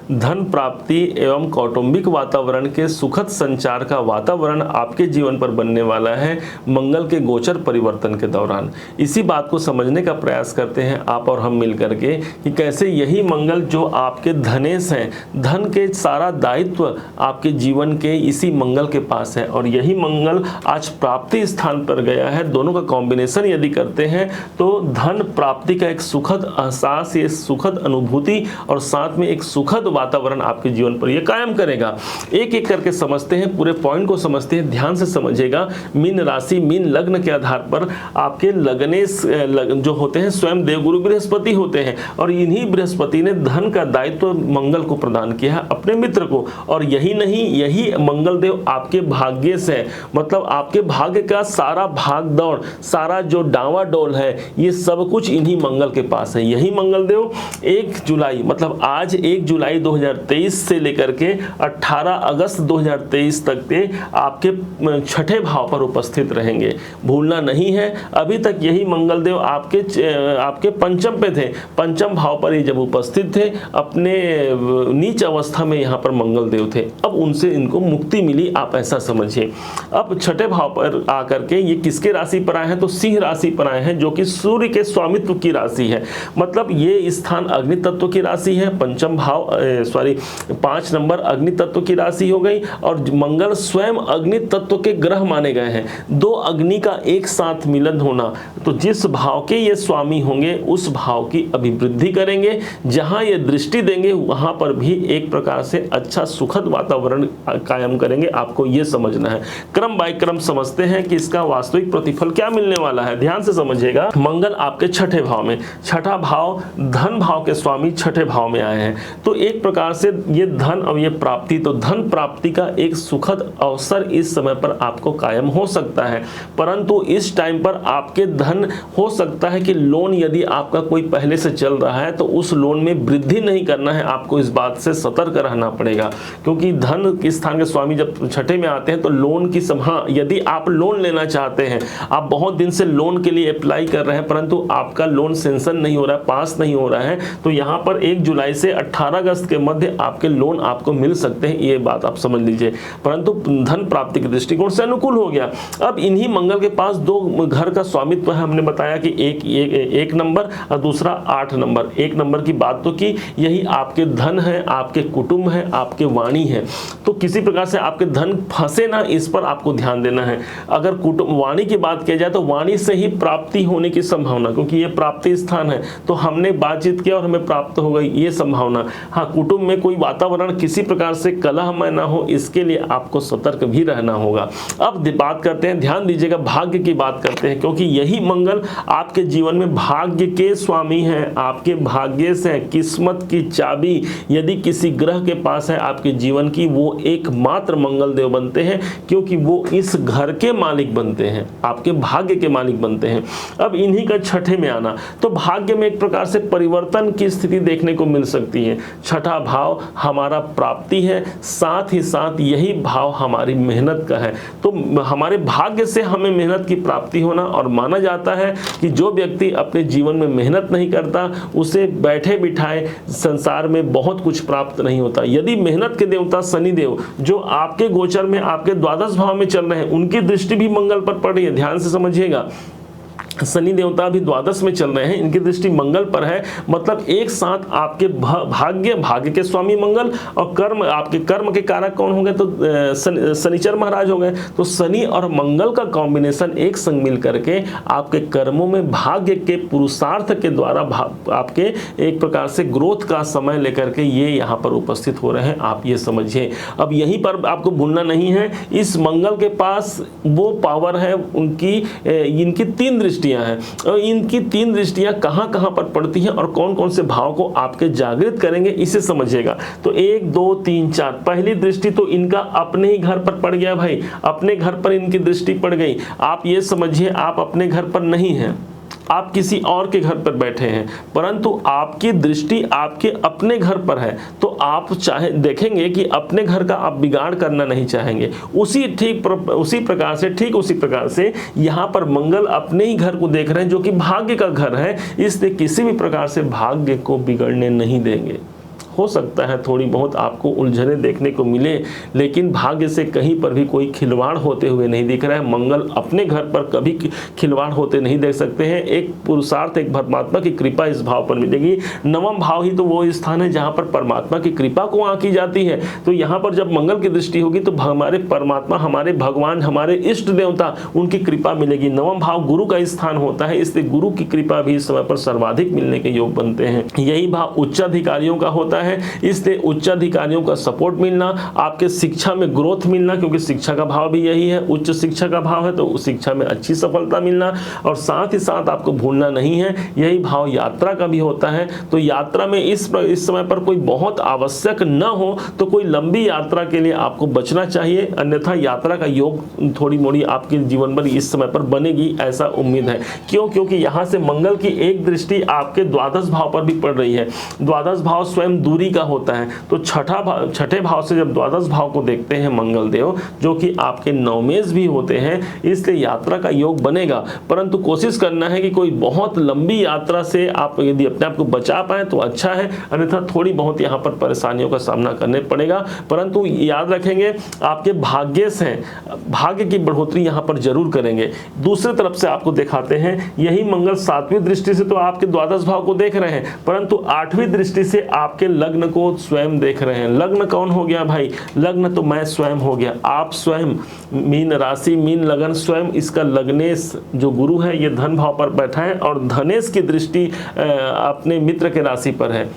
धन प्राप्ति एवं कौटुंबिक वातावरण के सुखद संचार का वातावरण आपके जीवन पर बनने वाला है मंगल के गोचर परिवर्तन के दौरान। इसी बात को समझने का प्रयास करते हैं आप और हम मिलकर के कि कैसे यही मंगल जो आपके धनेश हैं, धन के सारा दायित्व आपके जीवन के इसी मंगल के पास है, और यही मंगल आज प्राप्ति स्थान पर गया है। दोनों का कॉम्बिनेशन यदि करते हैं तो धन प्राप्ति का एक सुखद एहसास, ये सुखद अनुभूति और साथ में एक सुखद वातावरण आपके जीवन पर ये कायम करेगा। एक एक करके समझते हैं, पूरे पॉइंट को समझते हैं, ध्यान से समझिएगा। मीन राशि, मीन लग्न के आधार पर आपके लगनेश जो होते हैं स्वयं देवगुरु बृहस्पति होते हैं, और इन्हीं बृहस्पति ने धन का दायित्व मंगल को प्रदान किया है अपने मित्र को। और यही नहीं, यही मंगल देव आपके भाग्य से, मतलब आपके भाग्य का सारा भाग दौड़, सारा जो डावाडोल है, ये सब कुछ इन्हीं मंगल के पास है। यही मंगल देव 1 जुलाई, मतलब आज 1 जुलाई 2023 से लेकर के 18 अगस्त 2023 तक के आपके छठे भाव पर उपस्थित रहेंगे, भूलना नहीं है। अभी तक यही मंगल देव आपके पंचम पे थे, पंचम भाव पर ये जब उपस्थित थे, अपने नीच अवस्था में यहाँ पर मंगल देव थे, अब उनसे इनको मुक्ति मिली, आप ऐसा समझिए। अब छठे भाव पर आकर के ये किसके राशि पर आए हैं, तो सिंह राशि पर आए हैं, जो कि सूर्य के स्वामित्व की राशि है। मतलब ये स्थान अग्नि तत्व की राशि है, पंचम भाव 5 नंबर अग्नि तत्व की राशि हो गई, और मंगल स्वयं अग्नि तत्व के ग्रह माने गए हैं। दो अग्नि का एक साथ मिलन होना, तो जिस भाव के ये स्वामी होंगे उस भाव की अभिवृद्धि करेंगे, जहां ये दृष्टि देंगे वहां पर भी एक प्रकार से अच्छा सुखद वातावरण कायम करेंगे। आपको ये समझना है, क्रम बाय क्रम समझते हैं कि इसका वास्तविक प्रतिफल क्या मिलने वाला है। ध्यान से समझिएगा, मंगल आपके छठे भाव में, छठा भाव धन भाव के स्वामी छठे भाव में आए हैं, तो एक प्रकार से ये धन और ये प्राप्ति, तो धन प्राप्ति का एक सुखद अवसर इस समय पर आपको कायम हो सकता है। परंतु इस टाइम पर आपके धन हो सकता है कि लोन यदि आपका कोई पहले से चल रहा है तो उस लोन में वृद्धि नहीं करना है, आपको इस बात से सतर्क रहना पड़ेगा, क्योंकि धन के स्थान के स्वामी जब छठे में आते हैं तो लोन की हाँ, यदि आप लोन लेना चाहते हैं, आप बहुत दिन से लोन के लिए अप्लाई कर रहे हैं परंतु आपका लोन सेंशन नहीं हो रहा है, पास नहीं हो रहा है, तो यहाँ पर 1 जुलाई से 18 अगस्त के मध्य आपके लोन आपको मिल सकते हैं, ये बात आप समझ लीजिए। परंतु धन प्राप्ति के दृष्टिकोण से अनुकूल हो गया। अब इन्हीं मंगल के पास 2 घर का स्वामित्व है, हमने बताया कि एक नंबर और दूसरा 8 नंबर। 1 नंबर की बात तो की, यही आपके धन है, आपके कुटुंब है, आपके वाणी है, तो किसी प्रकार से आपके धन फंसे ना, इस पर आपको ध्यान देना है। अगर कुटुंब वाणी की बात की जाए तो वाणी से ही प्राप्ति होने की संभावना, क्योंकि ये प्राप्ति स्थान है, तो हमने बातचीत किया और हमें प्राप्त हो गई, ये संभावना। हाँ, कुटुंब में कोई वातावरण किसी प्रकार से कलहमय ना हो, इसके लिए आपको सतर्क भी रहना होगा। अब बात करते हैं, ध्यान दीजिएगा, भाग्य की बात करते हैं, क्योंकि यही मंगल आपके जीवन में भाग्य के स्वामी हैं, आपके भाग्य से किस्मत की चाबी यदि किसी ग्रह के पास है आपके जीवन की, वो एकमात्र मंगल देव बनते हैं, क्योंकि वो इस घर के मालिक बनते हैं, आपके भाग्य के मालिक बनते हैं। अब इन्हीं का छठे में आना, तो भाग्य में एक प्रकार से परिवर्तन की स्थिति देखने को मिल सकती है। छठा भाव हमारा प्राप्ति है, साथ ही साथ यही भाव हमारी मेहनत का है, तो हमारे भाग्य से हमें मेहनत की प्राप्ति होना, और माना जाता है कि जो व्यक्ति अपने जीवन में मेहनत नहीं करता उसे बैठे बिठाए संसार में बहुत कुछ प्राप्त नहीं होता। यदि मेहनत के देवता शनि देव जो आपके गोचर में आपके द्वादश भाव में चल रहे हैं, उनकी दृष्टि भी मंगल पर पड़ रही है, ध्यान से समझिएगा। शनि देवता भी द्वादश में चल रहे हैं, इनकी दृष्टि मंगल पर है, मतलब एक साथ आपके भाग्य के स्वामी मंगल और कर्म, आपके कर्म के कारक कौन होंगे, तो शनिचर महाराज हो गए। तो शनि और मंगल का कॉम्बिनेशन एक संग मिल करके आपके कर्मों में भाग्य के पुरुषार्थ के द्वारा आपके एक प्रकार से ग्रोथ का समय लेकर के ये यहाँ पर उपस्थित हो रहे हैं, आप ये समझिए। अब यहीं पर आपको भूलना नहीं है, इस मंगल के पास वो पावर है, इनकी 3 दृष्टि हैं, और इनकी 3 दृष्टियां कहां कहां पर पड़ती हैं और कौन कौन से भाव को आपके जागृत करेंगे, इसे समझिएगा। तो 1 2 3 4, पहली दृष्टि तो इनका अपने ही घर पर पड़ गया भाई, अपने घर पर इनकी दृष्टि पड़ गई। आप ये समझिए, आप अपने घर पर नहीं हैं, आप किसी और के घर पर बैठे हैं, परंतु आपकी दृष्टि आपके अपने घर पर है, तो आप चाहे देखेंगे कि अपने घर का आप बिगाड़ करना नहीं चाहेंगे। उसी प्रकार से यहाँ पर मंगल अपने ही घर को देख रहे हैं, जो कि भाग्य का घर है, इसलिए किसी भी प्रकार से भाग्य को बिगड़ने नहीं देंगे। हो सकता है थोड़ी बहुत आपको उलझने देखने को मिले, लेकिन भाग्य से कहीं पर भी कोई खिलवाड़ होते हुए नहीं दिख रहा है। मंगल अपने घर पर कभी खिलवाड़ होते नहीं देख सकते हैं। एक पुरुषार्थ, एक परमात्मा की कृपा इस भाव पर मिलेगी। नवम भाव ही तो वो स्थान है जहां पर परमात्मा की कृपा को आंकी जाती है। तो यहाँ पर जब मंगल की दृष्टि होगी तो हमारे परमात्मा, हमारे भगवान, हमारे इष्ट देवता, उनकी कृपा मिलेगी। नवम भाव गुरु का स्थान होता है, इसलिए गुरु की कृपा भी इस समय पर सर्वाधिक मिलने के योग बनते हैं। यही भाव उच्चाधिकारियों का होता है, इसलिए उच्चाधिकारियों का सपोर्ट मिलना, आपके शिक्षा में ग्रोथ मिलना, क्योंकि शिक्षा का भाव भी यही है, उच्च शिक्षा का भाव है, तो उस शिक्षा में अच्छी सफलता मिलना। और साथ ही साथ आपको भूलना नहीं है, यही भाव यात्रा का भी होता है। तो यात्रा में इस समय पर कोई बहुत आवश्यक न हो तो कोई लंबी यात्रा के लिए आपको बचना चाहिए, अन्यथा यात्रा का योग थोड़ी मोड़ी आपके जीवन पर इस समय पर बनेगी, ऐसा उम्मीद है। क्यों? क्योंकि यहाँ से मंगल की एक दृष्टि आपके द्वादश भाव पर भी पड़ रही है। द्वादश भाव स्वयं दूरी का होता है, तो छठे भाव से जब द्वादश भाव को देखते हैं मंगल देव, जो कि आपके नवमेश भी होते हैं, इसलिए यात्रा का योग बनेगा। परंतु कोशिश करना है कि कोई बहुत लंबी यात्रा से आप यदि अपने आप को बचा पाए तो अच्छा है, अन्यथा थोड़ी बहुत यहाँ पर परेशानियों का सामना करने पड़ेगा। परंतु याद रखेंगे आपके भाग्येश हैं, भाग्य की बढ़ोतरी यहाँ पर जरूर करेंगे। दूसरी तरफ से आपको दिखाते हैं, यही मंगल सातवीं दृष्टि से तो आपके द्वादश भाव को देख रहे हैं, परंतु आठवीं दृष्टि से आपके लग्न को स्वयं देख रहे हैं। लग्न कौन हो गया भाई? लग्न तो मैं स्वयं हो गया, आप स्वयं। मीन राशि, मीन लगन स्वयं, इसका लग्नेश जो गुरु है ये धन भाव पर बैठा है और धनेश की दृष्टि अपने मित्र के राशि पर है,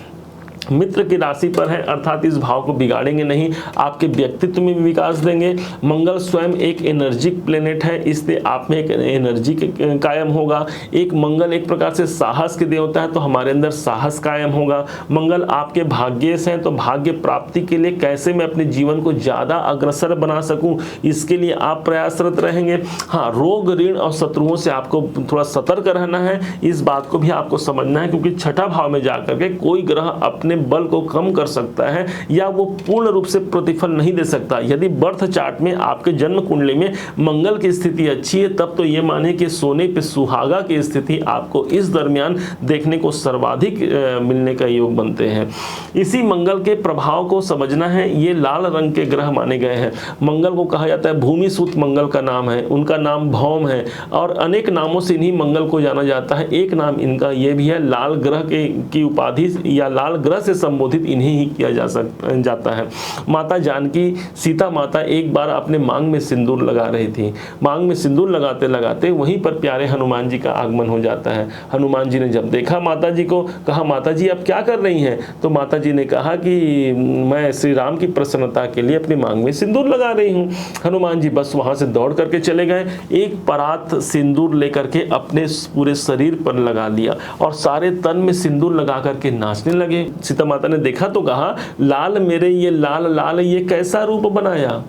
मित्र की राशि पर है, अर्थात इस भाव को बिगाड़ेंगे नहीं, आपके व्यक्तित्व में भी विकास देंगे। मंगल स्वयं एक एनर्जिक प्लेनेट है, इसलिए आप में एक एनर्जी कायम होगा। एक मंगल एक प्रकार से साहस के देवता है, तो हमारे अंदर साहस कायम होगा। मंगल आपके भाग्येश हैं, तो भाग्य प्राप्ति के लिए कैसे मैं अपने जीवन को ज़्यादा अग्रसर बना सकूं, इसके लिए आप प्रयासरत रहेंगे। हाँ, रोग, ऋण और शत्रुओं से आपको थोड़ा सतर्क रहना है, इस बात को भी आपको समझना है, क्योंकि छठा भाव में जाकर के कोई ग्रह अपने बल को कम कर सकता है या वो पूर्ण रूप से प्रतिफल नहीं दे सकता। यदि बर्थ चार्ट में आपके जन्म कुंडली में मंगल की स्थिति अच्छी है, तब तो ये माने कि सोने पे सुहागा की स्थिति आपको इस दरमियान देखने को सर्वाधिक मिलने का योग बनते हैं। इसी मंगल के प्रभाव को समझना है, ये लाल रंग के ग्रह माने गए हैं। मंगल को कहा जाता है भूमि सूत, मंगल का नाम है, उनका नाम भौम है और अनेक नामों से इन्हीं मंगल को जाना जाता है। एक नाम इनका ये भी है, लाल ग्रह की उपाधि या लाल ग्रह से संबोधित इन्हीं ही किया जाता है। माता जानकी, सीता माता एक बार अपने मांग में सिंदूर लगा रही थी। मांग में सिंदूर लगाते लगाते वहीं पर प्यारे हनुमान जी का आगमन हो जाता है। हनुमान जी ने जब देखा माता जी को, कहा माता जी आप क्या कर रही हैं? तो माता जी ने कहा कि मैं श्री राम की प्रसन्नता के लिए अपनी मांग में सिंदूर लगा रही हूँ। हनुमान जी बस वहां से दौड़ करके चले गए, एक परात सिंदूर लेकर के अपने पूरे शरीर पर लगा लिया और सारे तन में सिंदूर लगा करके नाचने लगे। सीता माता ने देखा तो कहा लाल मेरे ये लाल लाल ये कैसा रूप बनाया,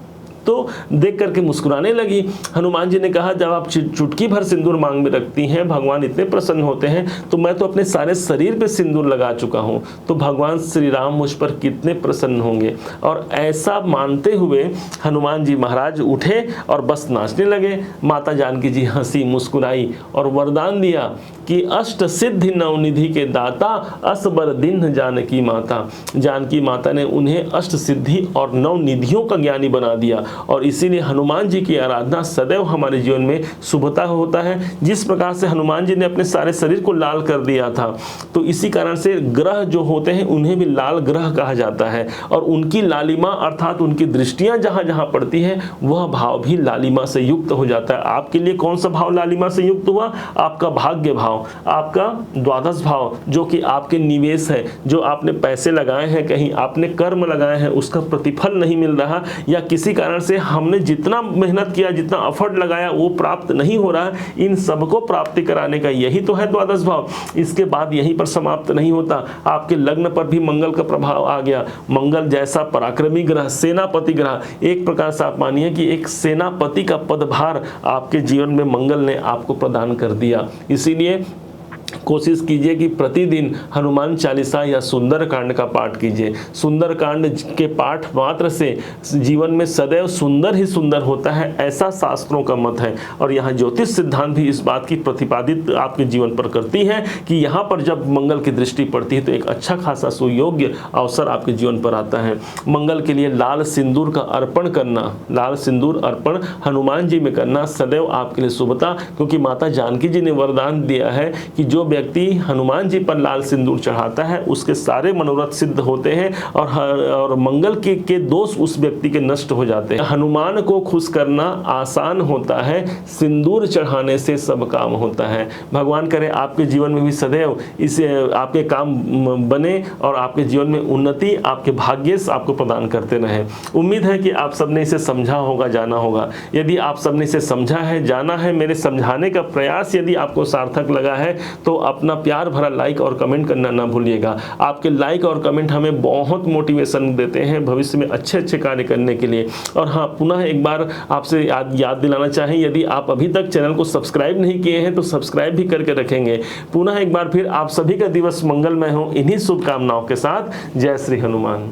तो देख करके मुस्कुराने लगी। हनुमान जी ने कहा जब आप चुटकी भर सिंदूर मांग में रखती हैं, भगवान इतने प्रसन्न होते हैं, तो मैं तो अपने सारे शरीर पे सिंदूर लगा चुका हूं, तो भगवान श्री राम मुझ पर कितने प्रसन्न होंगे। और ऐसा मानते हुए हनुमान जी महाराज उठे और बस नाचने लगे। माता जानकी जी हंसी, मुस्कुराई और वरदान दिया कि अष्ट सिद्धि नवनिधि के दाता असबर दिन जानकी माता। जानकी माता ने उन्हें अष्ट सिद्धि और नवनिधियों का ज्ञानी बना दिया और इसीलिए हनुमान जी की आराधना सदैव हमारे जीवन में शुभता होता है। जिस प्रकार से हनुमान जी ने अपने सारे शरीर को लाल कर दिया था, तो इसी कारण से ग्रह जो होते हैं उन्हें भी लाल ग्रह कहा जाता है और उनकी लालिमा अर्थात उनकी दृष्टियां जहां जहां पड़ती है वह भाव भी लालिमा से युक्त हो जाता है। आपके लिए कौन सा भाव लालिमा से युक्त हुआ? आपका भाग्य भाव, आपका द्वादश भाव, जो कि आपके निवेश है, जो आपने पैसे लगाए हैं, कहीं आपने कर्म लगाए हैं, उसका प्रतिफल नहीं मिल रहा या किसी कारण से हमने जितना मेहनत किया, जितना एफर्ट लगाया वो प्राप्त नहीं हो रहा, इन सबको प्राप्ति कराने का यही तो है द्वादश भाव। इसके बाद यहीं पर समाप्त नहीं होता, आपके लग्न पर भी मंगल का प्रभाव आ गया। मंगल जैसा पराक्रमी ग्रह, सेनापति ग्रह, एक प्रकार से आप मानिए कि एक सेनापति का पदभार आपके जीवन में मंगल ने आपको प्रदान कर दिया। इसीलिए कोशिश कीजिए कि प्रतिदिन हनुमान चालीसा या सुंदरकांड का पाठ कीजिए। सुंदरकांड के पाठ मात्र से जीवन में सदैव सुंदर ही सुंदर होता है, ऐसा शास्त्रों का मत है। और यहाँ ज्योतिष सिद्धांत भी इस बात की प्रतिपादित आपके जीवन पर करती है कि यहाँ पर जब मंगल की दृष्टि पड़ती है तो एक अच्छा खासा सुयोग्य अवसर आपके जीवन पर आता है। मंगल के लिए लाल सिंदूर का अर्पण करना, लाल सिंदूर अर्पण हनुमान जी में करना सदैव आपके लिए शुभता, क्योंकि माता जानकी जी ने वरदान दिया है कि जो व्यक्ति हनुमान जी पर लाल सिंदूर चढ़ाता है उसके सारे मनोरथ सिद्ध होते हैं और मंगल के दोष उस व्यक्ति के नष्ट हो जाते हैं। हनुमान को खुश करना आसान होता है, सिंदूर चढ़ाने से सब काम होता है। भगवान करे आपके जीवन में भी सदैव इसे आपके काम बने और आपके जीवन में उन्नति, आपके भाग्य आपको प्रदान करते रहे। उम्मीद है कि आप सबने इसे समझा होगा, जाना होगा। यदि आप सबने इसे समझा है, जाना है, मेरे समझाने का प्रयास यदि आपको सार्थक लगा है तो अपना प्यार भरा लाइक और कमेंट करना ना भूलिएगा। आपके लाइक और कमेंट हमें बहुत मोटिवेशन देते हैं भविष्य में अच्छे अच्छे कार्य करने के लिए। और हाँ, पुनः एक बार आपसे याद दिलाना चाहें, यदि आप अभी तक चैनल को सब्सक्राइब नहीं किए हैं तो सब्सक्राइब भी करके रखेंगे। पुनः एक बार फिर आप सभी का दिवस मंगलमय हो, इन्हीं शुभकामनाओं के साथ। जय श्री हनुमान।